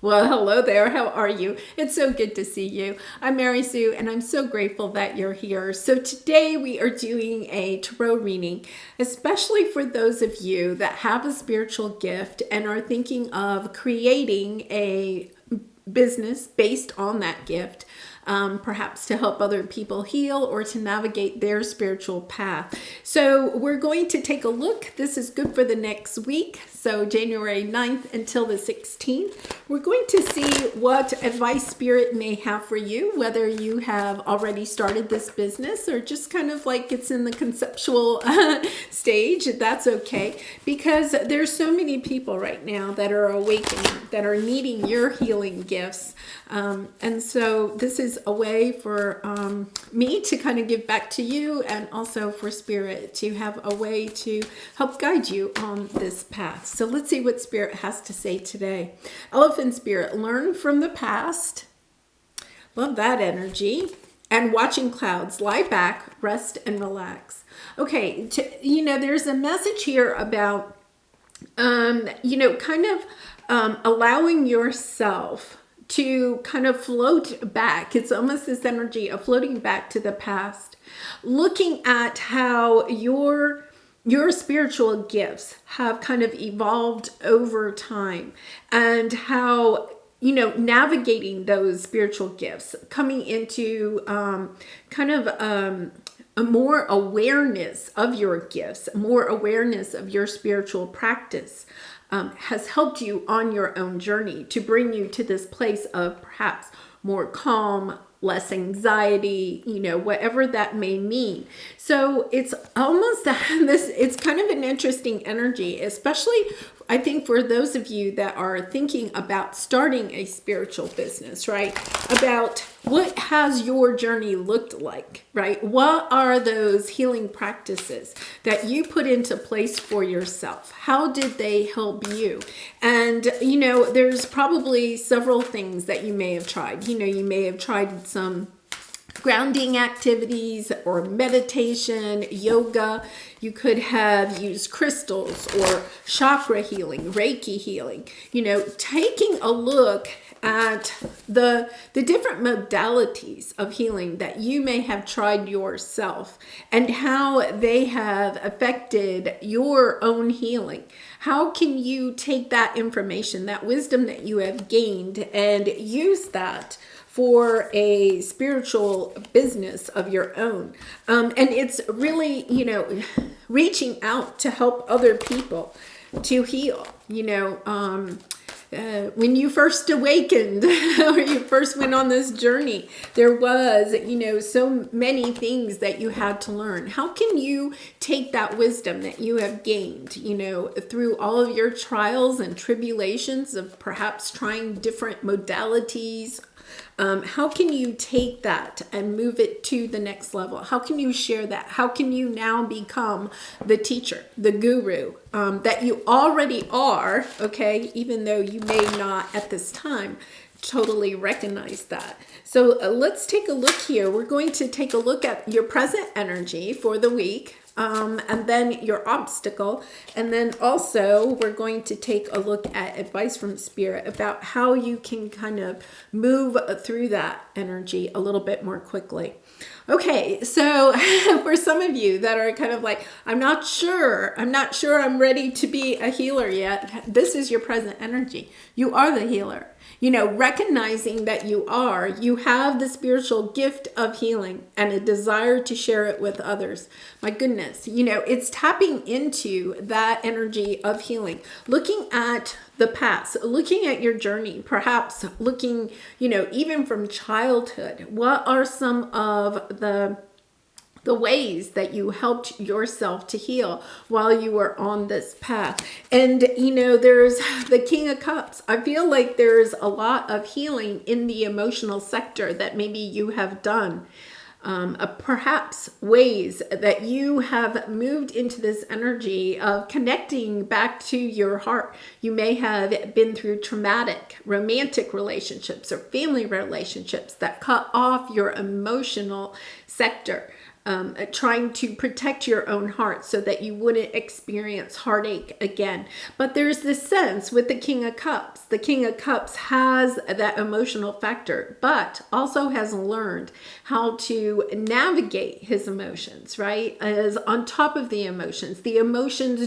Well, hello there. How are you? It's so good to see you. I'm Mary Sue, and I'm so grateful that you're here. So, today we are doing a tarot reading, especially for those of you that have a spiritual gift and are thinking of creating a business based on that gift. Perhaps to help other people heal or to navigate their spiritual path. So, we're going to take a look. This is good for the next week. So, January 9th until the 16th. We're going to see what advice Spirit may have for you, whether you have already started this business or just kind of like it's in the conceptual stage. That's okay, because there's so many people right now that are awakening, that are needing your healing gifts. And so this is a way for me to kind of give back to you, and also for Spirit to have a way to help guide you on this path. So let's see what Spirit has to say today. Elephant Spirit, learn from the past. Love that energy. And watching clouds, lie back, rest, and relax. Okay, there's a message here about, allowing yourself to kind of float back. It's almost this energy of floating back to the past, looking at how your spiritual gifts have kind of evolved over time, and how navigating those spiritual gifts, coming into a more awareness of your gifts, more awareness of your spiritual practice, has helped you on your own journey to bring you to this place of perhaps more calm, less anxiety, whatever that may mean. So it's almost it's kind of an interesting energy, especially I think for those of you that are thinking about starting a spiritual business, right? About what has your journey looked like, right? What are those healing practices that you put into place for yourself? How did they help you? And, there's probably several things that you may have tried. You may have tried some grounding activities or meditation, yoga. You could have used crystals or chakra healing, Reiki healing, taking a look at the different modalities of healing that you may have tried yourself, and how they have affected your own healing. How can you take that information, that wisdom that you have gained, and use that for a spiritual business of your own? And it's really, reaching out to help other people to heal. When you first awakened or you first went on this journey, there was, so many things that you had to learn. How can you take that wisdom that you have gained, through all of your trials and tribulations of perhaps trying different modalities? How can you take that and move it to the next level? How can you share that? How can you now become the teacher, the guru that you already are, okay, even though you may not at this time totally recognize that? So let's take a look here. We're going to take a look at your present energy for the week. And then your obstacle. And then also we're going to take a look at advice from Spirit about how you can kind of move through that energy a little bit more quickly. Okay, so for some of you that are kind of like, I'm not sure I'm ready to be a healer yet, this is your present energy. You are the healer. Recognizing that you have the spiritual gift of healing and a desire to share it with others. My goodness, it's tapping into that energy of healing, looking at the past, looking at your journey, perhaps looking, even from childhood. What are some of the ways that you helped yourself to heal while you were on this path? And, there's the King of Cups. I feel like there's a lot of healing in the emotional sector that maybe you have done. Perhaps ways that you have moved into this energy of connecting back to your heart. You may have been through traumatic romantic relationships or family relationships that cut off your emotional sector. trying to protect your own heart so that you wouldn't experience heartache again. But there's this sense with the King of Cups. The King of Cups has that emotional factor, but also has learned how to navigate his emotions, right? As on top of the emotions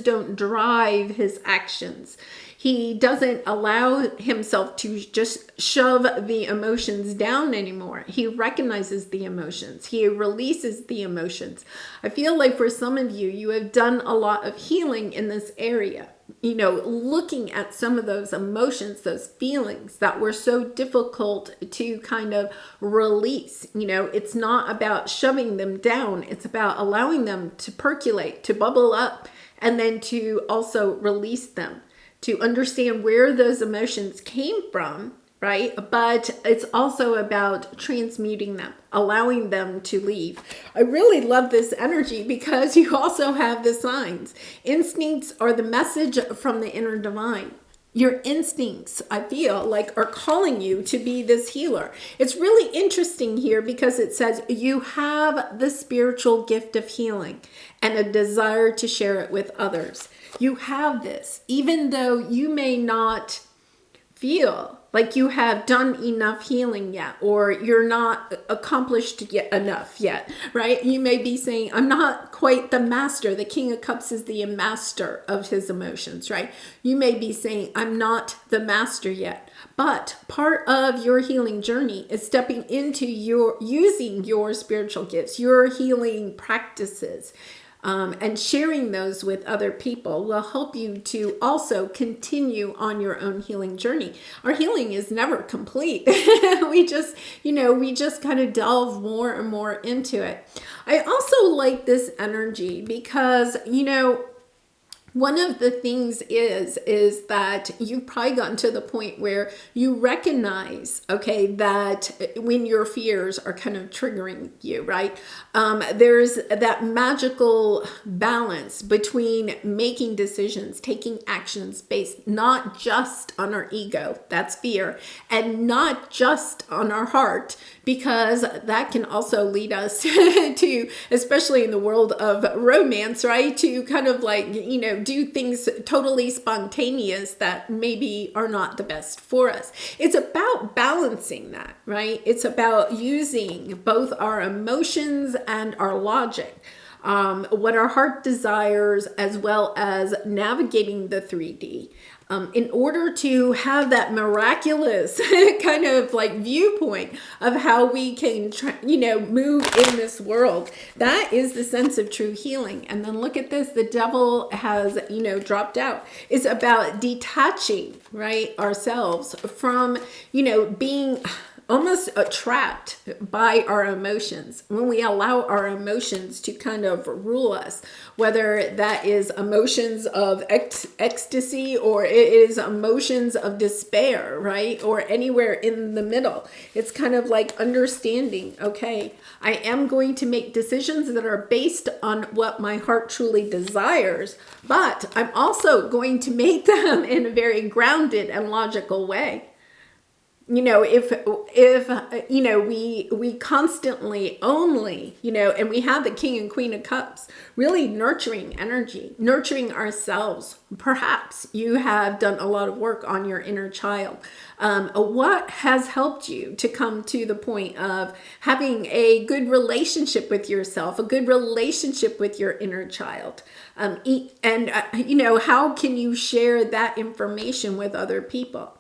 don't drive his actions. He doesn't allow himself to just shove the emotions down anymore. He recognizes the emotions. He releases the emotions. I feel like for some of you, you have done a lot of healing in this area. You know, looking at some of those emotions, those feelings that were so difficult to kind of release. You know, it's not about shoving them down. It's about allowing them to percolate, to bubble up, and then to also release them, to understand where those emotions came from, right? But it's also about transmuting them, allowing them to leave. I really love this energy because you also have the signs. Instincts are the message from the inner divine. Your instincts, I feel like, are calling you to be this healer. It's really interesting here because it says you have the spiritual gift of healing and a desire to share it with others. You have this, even though you may not feel like you have done enough healing yet, or you're not accomplished yet enough yet, right? You may be saying, I'm not quite the master. The King of Cups is the master of his emotions, right? You may be saying, I'm not the master yet. But part of your healing journey is stepping into using your spiritual gifts, your healing practices, and sharing those with other people will help you to also continue on your own healing journey. Our healing is never complete. we just kind of delve more and more into it. I also like this energy because, one of the things is that you've probably gotten to the point where you recognize, okay, that when your fears are kind of triggering you, right? There's that magical balance between making decisions, taking actions based not just on our ego, that's fear, and not just on our heart, because that can also lead us to, especially in the world of romance, right? To kind of like, do things totally spontaneous that maybe are not the best for us. It's about balancing that, right? It's about using both our emotions and our logic, what our heart desires, as well as navigating the 3D. In order to have that miraculous kind of like viewpoint of how we can, move in this world. That is the sense of true healing. And then look at this, the devil has, dropped out. It's about detaching, right, ourselves from, being almost trapped by our emotions. When we allow our emotions to kind of rule us, whether that is emotions of ecstasy or it is emotions of despair, right? Or anywhere in the middle. It's kind of like understanding, okay, I am going to make decisions that are based on what my heart truly desires, but I'm also going to make them in a very grounded and logical way. If we constantly only, and we have the King and Queen of Cups, really nurturing energy, nurturing ourselves. Perhaps you have done a lot of work on your inner child. What has helped you to come to the point of having a good relationship with yourself, a good relationship with your inner child? How can you share that information with other people?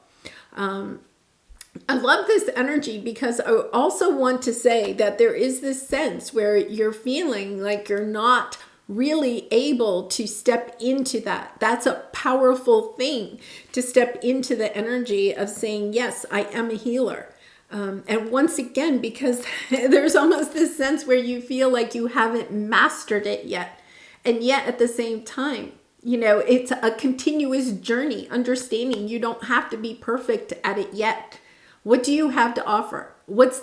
I love this energy because I also want to say that there is this sense where you're feeling like you're not really able to step into that. That's a powerful thing, to step into the energy of saying, yes, I am a healer. And once again, because there's almost this sense where you feel like you haven't mastered it yet. And yet at the same time, it's a continuous journey, understanding you don't have to be perfect at it yet. What do you have to offer? What's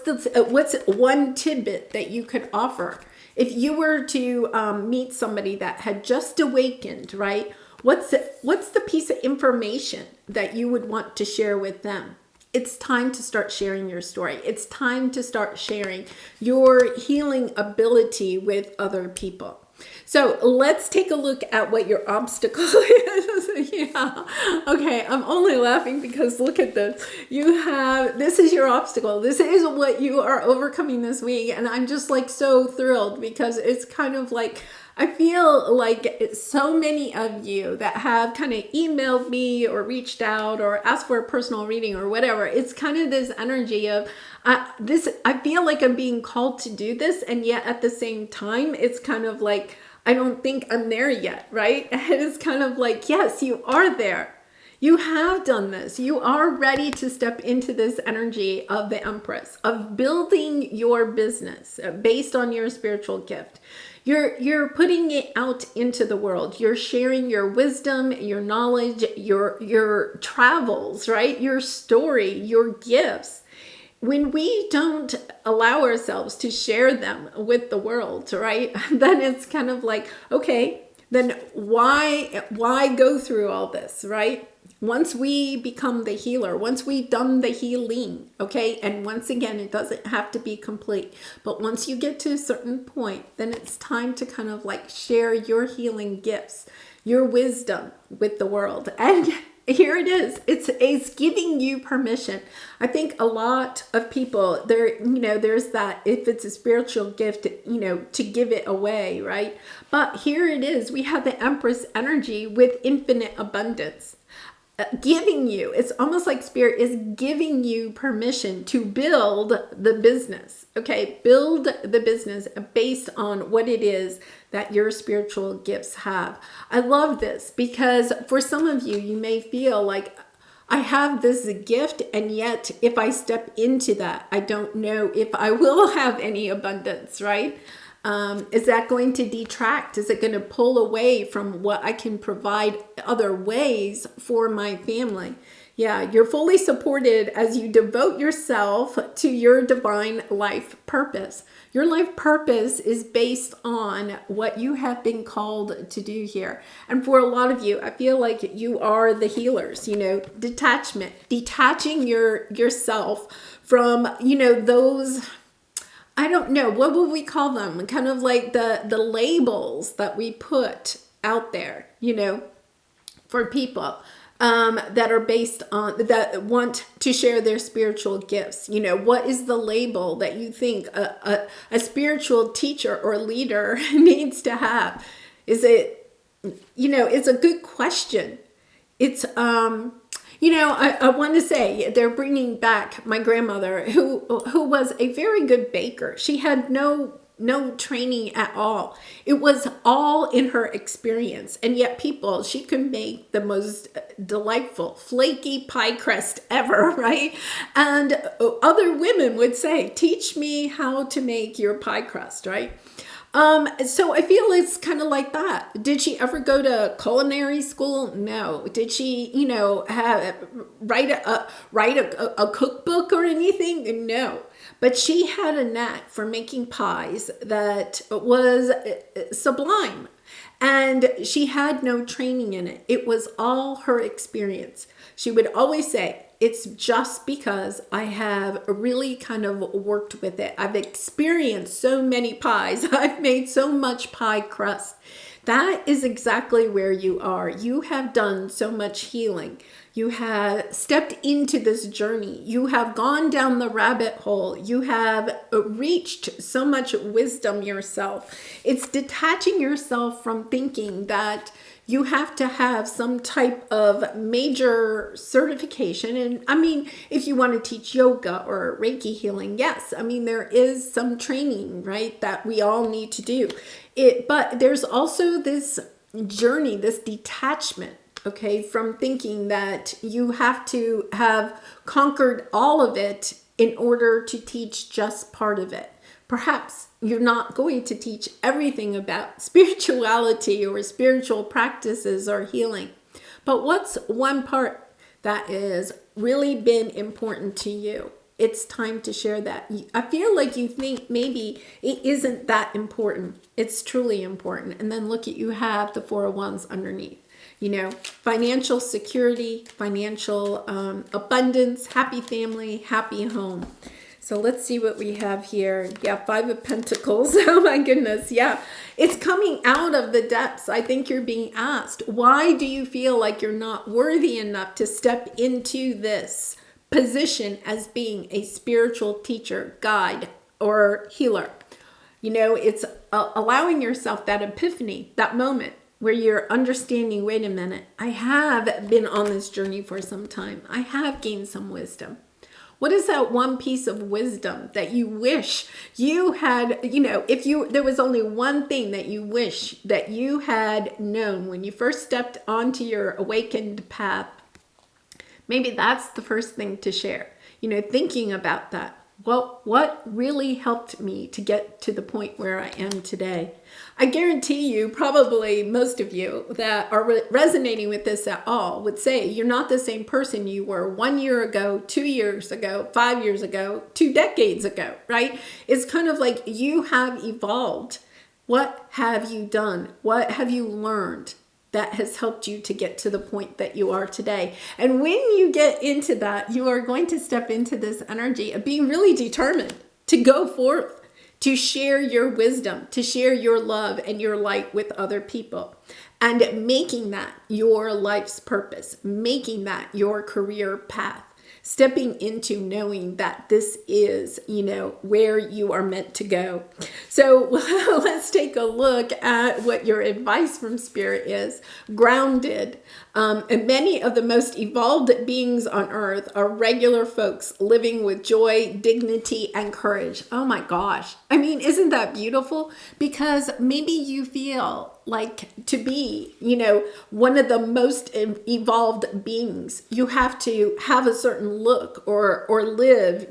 one tidbit that you could offer? If you were to meet somebody that had just awakened, right? What's the piece of information that you would want to share with them? it's time to start sharing your story. It's time to start sharing your healing ability with other people. So let's take a look at what your obstacle is. Yeah. Okay. I'm only laughing because look at this. This is your obstacle. This is what you are overcoming this week. And I'm just like so thrilled because it's kind of like, I feel like so many of you that have kind of emailed me or reached out or asked for a personal reading or whatever, it's kind of this energy of I feel like I'm being called to do this. And yet at the same time, it's kind of like, I don't think I'm there yet, right? And it's kind of like, yes, you are there. You have done this. You are ready to step into this energy of the Empress, of building your business based on your spiritual gift. You're putting it out into the world. You're sharing your wisdom, your knowledge, your travels, right? Your story, your gifts. When we don't allow ourselves to share them with the world, right? Then it's kind of like, okay, then why go through all this, right? Once we become the healer, once we've done the healing, okay, and once again, it doesn't have to be complete, but once you get to a certain point, then it's time to kind of like share your healing gifts, your wisdom with the world. And here it is. It's giving you permission. I think a lot of people there's that, if it's a spiritual gift, to give it away, right? But here it is. We have the Empress energy with infinite abundance. Giving you, it's almost like Spirit is giving you permission to build the business, okay? Build the business based on what it is that your spiritual gifts have. I love this because for some of you, you may feel like, I have this gift, and yet if I step into that, I don't know if I will have any abundance, right? Is that going to detract? Is it going to pull away from what I can provide other ways for my family? Yeah, you're fully supported as you devote yourself to your divine life purpose. Your life purpose is based on what you have been called to do here. And for a lot of you, I feel like you are the healers, detachment, detaching yourself from, those, I don't know, what would we call them? Kind of like the labels that we put out there, for people that are based on, that want to share their spiritual gifts. What is the label that you think a spiritual teacher or leader needs to have? Is it, it's a good question. It's, I want to say they're bringing back my grandmother who was a very good baker. She had no training at all. It was all in her experience. And yet she could make the most delightful, flaky pie crust ever, right? And other women would say, teach me how to make your pie crust, right? So I feel it's kind of like that. Did she ever go to culinary school? No. Did she, write a cookbook or anything? No. But she had a knack for making pies that was sublime. And she had no training in it. It was all her experience. She would always say, it's just because I have really kind of worked with it. I've experienced so many pies. I've made so much pie crust. That is exactly where you are. You have done so much healing. You have stepped into this journey. You have gone down the rabbit hole. You have reached so much wisdom yourself. It's detaching yourself from thinking that you have to have some type of major certification. And I mean, if you want to teach yoga or Reiki healing, yes. I mean, there is some training, right, that we all need to do. But there's also this journey, this detachment, okay, from thinking that you have to have conquered all of it in order to teach just part of it. Perhaps you're not going to teach everything about spirituality or spiritual practices or healing. But what's one part that has really been important to you? It's time to share that. I feel like you think maybe it isn't that important. It's truly important. And then look at, you have the 401s underneath. financial security, financial abundance, happy family, happy home. So let's see what we have here. Yeah, Five of Pentacles. Oh my goodness. Yeah, it's coming out of the depths. I think you're being asked, why do you feel like you're not worthy enough to step into this position as being a spiritual teacher, guide, or healer? It's allowing yourself that epiphany, that moment where you're understanding, wait a minute, I have been on this journey for some time. I have gained some wisdom. What is that one piece of wisdom that you wish you had, if there was only one thing that you wish that you had known when you first stepped onto your awakened path? Maybe that's the first thing to share, thinking about that. Well, what really helped me to get to the point where I am today? I guarantee you, probably most of you that are resonating with this at all would say you're not the same person you were 1 year ago, 2 years ago, 5 years ago, 2 decades ago, right? It's kind of like you have evolved. What have you done? What have you learned that has helped you to get to the point that you are today? And when you get into that, you are going to step into this energy of being really determined to go forth, to share your wisdom, to share your love and your light with other people, and making that your life's purpose, making that your career path, stepping into knowing that this is, where you are meant to go. So let's take a look at what your advice from Spirit is. Grounded. And many of the most evolved beings on earth are regular folks living with joy, dignity, and courage. Oh my gosh. I mean, isn't that beautiful? Because maybe you feel like to be, one of the most evolved beings, you have to have a certain look or live,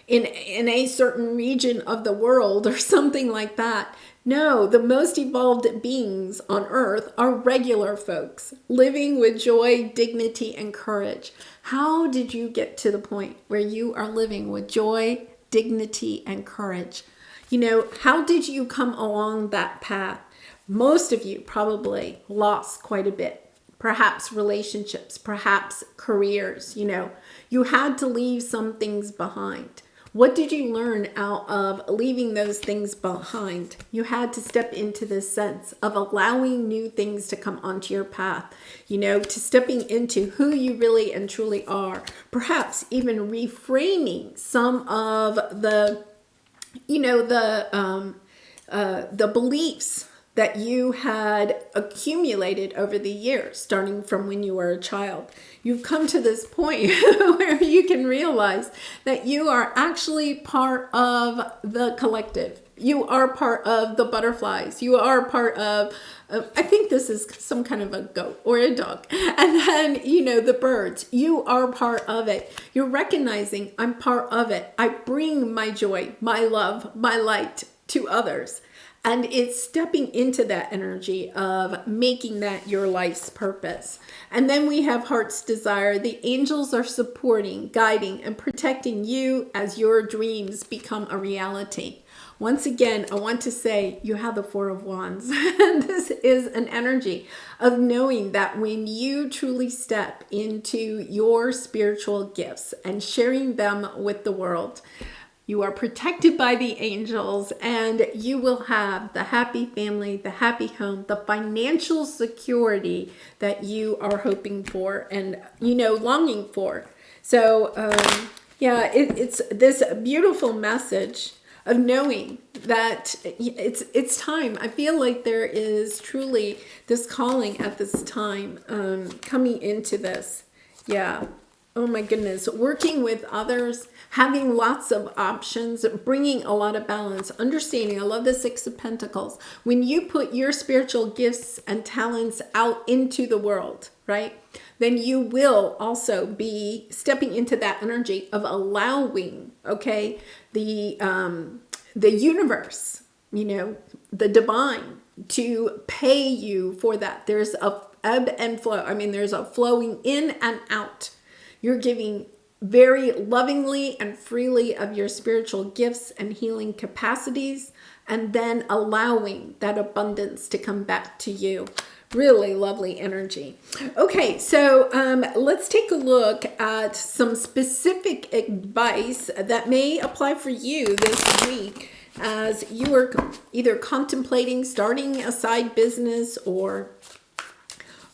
in a certain region of the world or something like that. No, the most evolved beings on earth are regular folks living with joy, dignity, and courage. How did you get to the point where you are living with joy, dignity, and courage? How did you come along that path? Most of you probably lost quite a bit. Perhaps relationships, perhaps careers, you had to leave some things behind. What did you learn out of leaving those things behind? You had to step into this sense of allowing new things to come onto your path, to stepping into who you really and truly are. Perhaps even reframing some of the beliefs that you had accumulated over the years, starting from when you were a child. You've come to this point where you can realize that you are actually part of the collective. You are part of the butterflies. You are part of, I think this is some kind of a goat or a dog. And then, the birds. You are part of it. You're recognizing I'm part of it. I bring my joy, my love, my light to others. And it's stepping into that energy of making that your life's purpose. And then we have heart's desire. The angels are supporting, guiding, and protecting you as your dreams become a reality. Once again, I want to say you have the Four of Wands. And this is an energy of knowing that when you truly step into your spiritual gifts and sharing them with the world, you are protected by the angels, and you will have the happy family, the happy home, the financial security that you are hoping for and, longing for. So, it's this beautiful message of knowing that it's time. I feel like there is truly this calling at this time coming into this. Yeah. Oh my goodness. Working with others, having lots of options, bringing a lot of balance, understanding. I love the Six of Pentacles. When you put your spiritual gifts and talents out into the world, right, then you will also be stepping into that energy of allowing, okay, the universe, the divine to pay you for that. There's a ebb and flow. I mean, there's a flowing in and out. You're giving very lovingly and freely of your spiritual gifts and healing capacities, and then allowing that abundance to come back to you. Really lovely energy. Okay, so let's take a look at some specific advice that may apply for you this week as you are either contemplating starting a side business or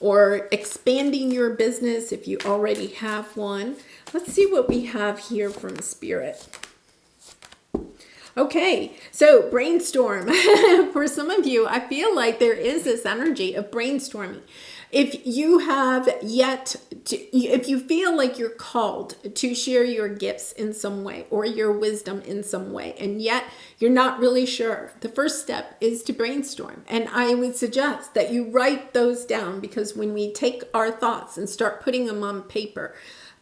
expanding your business if you already have one. Let's see what we have here from Spirit. Okay, so brainstorm. For some of you, I feel like there is this energy of brainstorming. If you if you feel like you're called to share your gifts in some way or your wisdom in some way, and yet you're not really sure, the first step is to brainstorm. And I would suggest that you write those down, because when we take our thoughts and start putting them on paper,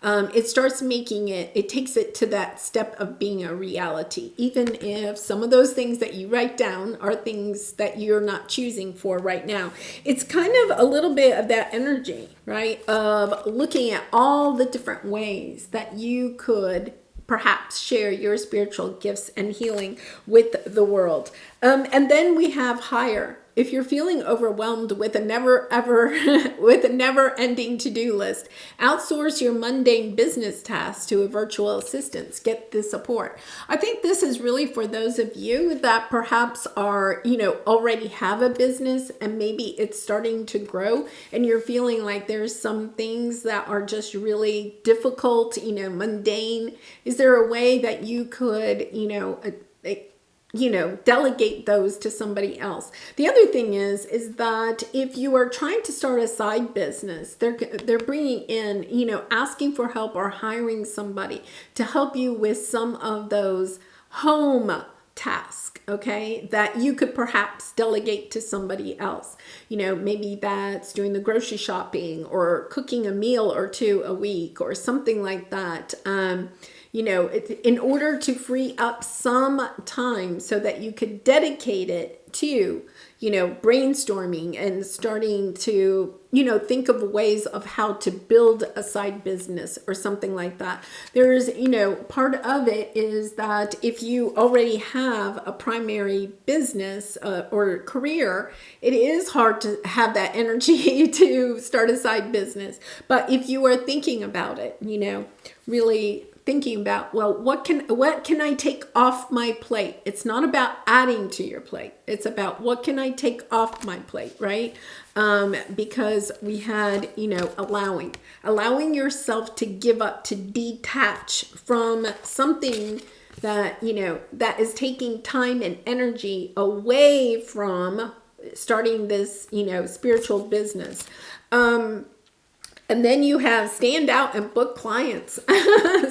it starts it takes it to that step of being a reality, even if some of those things that you write down are things that you're not choosing for right now. It's kind of a little bit of that energy, right? Of looking at all the different ways that you could perhaps share your spiritual gifts and healing with the world. And then we have higher. If you're feeling overwhelmed with a never ending to-do list, outsource your mundane business tasks to a virtual assistant. Get the support. I think this is really for those of you that perhaps are, already have a business and maybe it's starting to grow and you're feeling like there's some things that are just really difficult, mundane. Is there a way that you could, delegate those to somebody else? The other thing is that if you are trying to start a side business, they're bringing in, asking for help or hiring somebody to help you with some of those home tasks, okay, that you could perhaps delegate to somebody else. Maybe that's doing the grocery shopping or cooking a meal or two a week or something like that. In order to free up some time so that you could dedicate it to, brainstorming and starting to, think of ways of how to build a side business or something like that. There's, part of it is that if you already have a primary business or career, it is hard to have that energy to start a side business. But if you are thinking about it, really thinking about, well, what can I take off my plate? It's not about adding to your plate. It's about what can I take off my plate, right? Because we had, allowing yourself to give up, to detach from something that, that is taking time and energy away from starting this, spiritual business. And then you have stand out and book clients.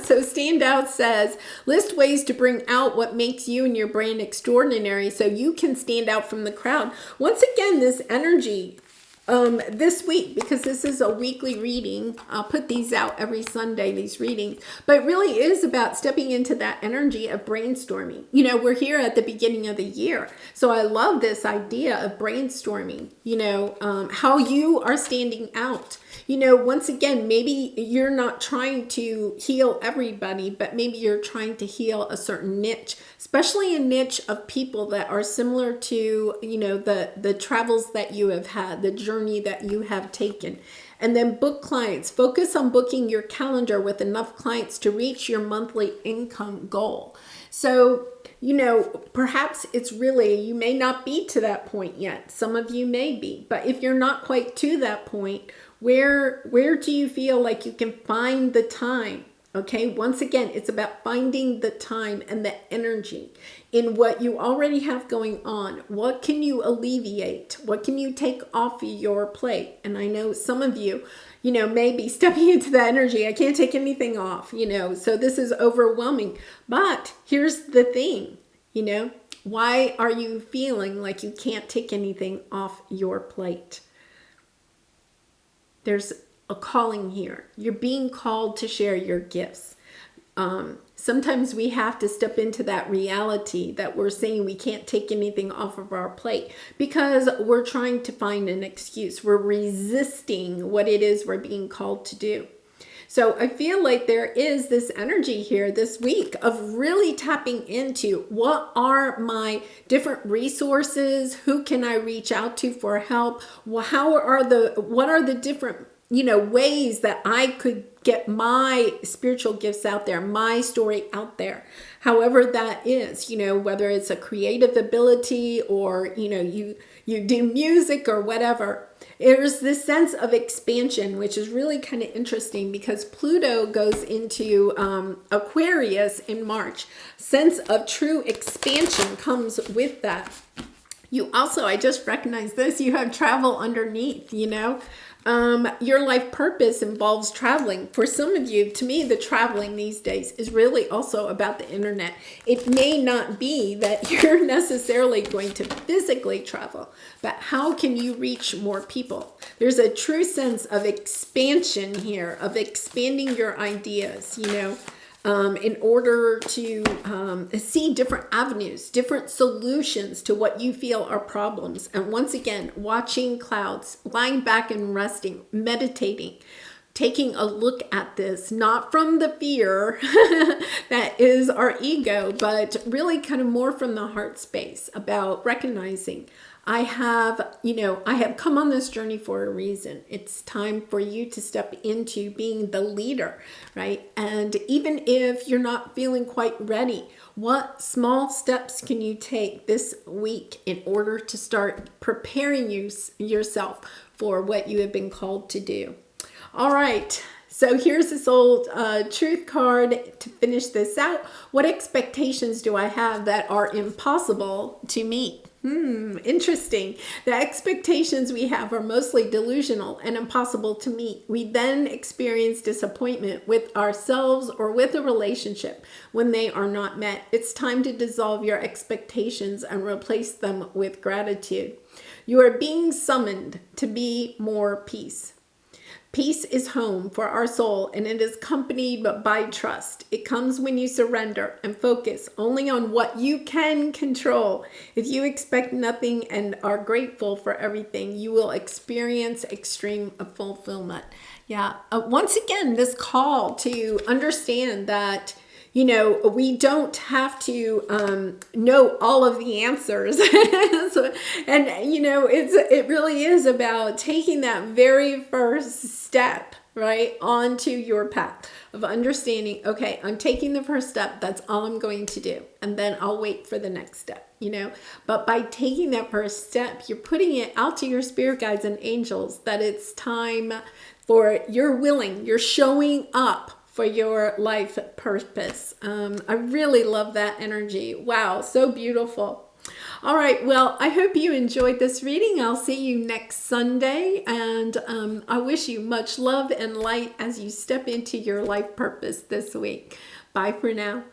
So stand out says, list ways to bring out what makes you and your brand extraordinary so you can stand out from the crowd. Once again, this energy this week, because this is a weekly reading, I'll put these out every Sunday, these readings, but it really is about stepping into that energy of brainstorming. We're here at the beginning of the year. So I love this idea of brainstorming, how you are standing out. Once again, maybe you're not trying to heal everybody, but maybe you're trying to heal a certain niche, especially a niche of people that are similar to, the travels that you have had, the journey that you have taken. And then book clients. Focus on booking your calendar with enough clients to reach your monthly income goal. So, perhaps it's really, you may not be to that point yet. Some of you may be, but if you're not quite to that point, where do you feel like you can find the time? Okay, once again, it's about finding the time and the energy in what you already have going on. What can you alleviate? What can you take off your plate? And I know some of you, may be stepping into that energy. I can't take anything off, so this is overwhelming. But here's the thing, why are you feeling like you can't take anything off your plate? There's a calling here. You're being called to share your gifts. Sometimes we have to step into that reality that we're saying we can't take anything off of our plate because we're trying to find an excuse. We're resisting what it is we're being called to do. So I feel like there is this energy here this week of really tapping into what are my different resources, who can I reach out to for help, what are the different ways that I could get my spiritual gifts out there, my story out there, however that is, whether it's a creative ability or, you do music or whatever. There's this sense of expansion, which is really kind of interesting because Pluto goes into Aquarius in March. Sense of true expansion comes with that. You also, I just recognized this, you have travel underneath, your life purpose involves traveling. For some of you, to me, the traveling these days is really also about the internet. It may not be that you're necessarily going to physically travel, but how can you reach more people? There's a true sense of expansion here, of expanding your ideas, in order to see different avenues, different solutions to what you feel are problems. And once again, watching clouds, lying back and resting, meditating, taking a look at this, not from the fear that is our ego, but really kind of more from the heart space about recognizing I have come on this journey for a reason. It's time for you to step into being the leader, right? And even if you're not feeling quite ready, what small steps can you take this week in order to start preparing yourself for what you have been called to do? All right. So here's this old truth card to finish this out. What expectations do I have that are impossible to meet? Interesting. The expectations we have are mostly delusional and impossible to meet. We then experience disappointment with ourselves or with a relationship when they are not met. It's time to dissolve your expectations and replace them with gratitude. You are being summoned to be more peace. Peace is home for our soul, and it is accompanied by trust. It comes when you surrender and focus only on what you can control. If you expect nothing and are grateful for everything, you will experience extreme fulfillment. Yeah. Once again, this call to understand that we don't have to know all of the answers. It really is about taking that very first step, right, onto your path of understanding, okay, I'm taking the first step. That's all I'm going to do. And then I'll wait for the next step, But by taking that first step, you're putting it out to your spirit guides and angels that it's time for you're showing up for your life purpose. I really love that energy. Wow, so beautiful. All right, well, I hope you enjoyed this reading. I'll see you next Sunday, and I wish you much love and light as you step into your life purpose this week. Bye for now.